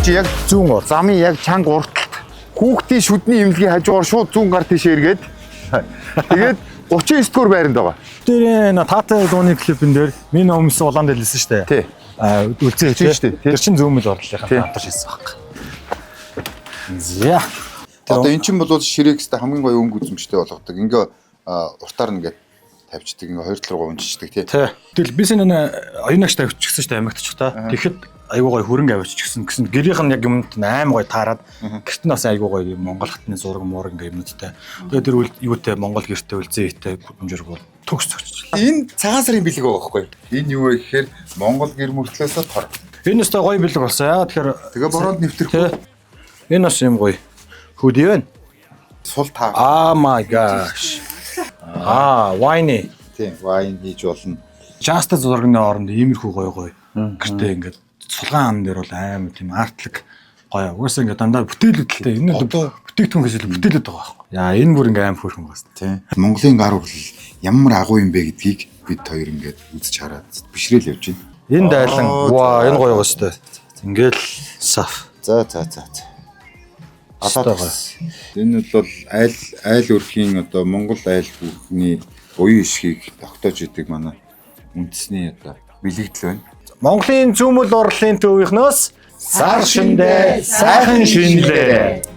чи яг зүүн ор. замын яг чанга урталт хүүхдийн шүдний имлэгийн хажуугаар шууд зүүн гар тийш эргээд тэгээд 39 дугаар байранд байгаа. Тэр таатай дууны клипэн дээр миний өмнөс улаан дэлсэн шүү дээ. Тий. Үлзээ Тийм шүү дээ. Тэр чин зүүмэл орлынхаа хамтар шийсэн баг. За. Одоо эн чинь бол Ширекстэй хамгийн гоё өнгө үзэмжтэй болгодог. Ингээ уртаар нэгээд тавьчихдаг, ингээ хоёр талруу унччихдаг тий. Тэгэл би сэнэ оюунагч тавьчихсан шүү дээ амигтчихтаа. Тэгэхэд айгуу гоё хөрөнгө авчижсэн гэсэн гэрийнх нь яг юмд аим гоё таарад гэрт нь бас айгуу гоё Монгол хатны зураг муураг ингээ юмнуудтай. Тэгээд тэр юутай Монгол гэртээ үлзээтэй гүнжирэг бол төгс зөгчлээ. Энэ цагаан сарын бэлэг байгаа байхгүй. Энэ юу вэ гэхээр Монгол гэр мөртлөөсөө тор. Энэ өстой гоё бэлэг болсон. Яа тэгэхээр Тэгээ бороонд нэвтрэхгүй. Энэ бас юм гоё. Хөдий байна. Сул таа. Oh my gosh. Wine. Тийм, вайн хийж болно. Just зургийн оронд иймэрхүү гоё гэртээ ингээд сулгаан ам дээр бол амар тийм артлаг гоё. Угаасаа ингээд дандаа бүтээлүүдтэй энэ бол бүтээгдэхүүн гэж бүтээлүүд байгаа байхгүй. Яа энэ бүр ингээд амар хөөрхөн байна. Тийм. Монголын гар урлал ямар агуу юм бэ гэдгийг бид хоёр ингээд үзэж хараад бишрээл явж байна. Энэ дайлан ваа энэ гоё гоостой. Ингээл саф. За. Одоо энэ бол айл өрхийн одоо Монгол айл бүхний буян ишгийг тогтоож идэг манай үндэсний одоо бэлэгдэл байна. Монголын зүүмэл урлалын төвийнхнөөс сар шиндээ сайхан шинэлээ.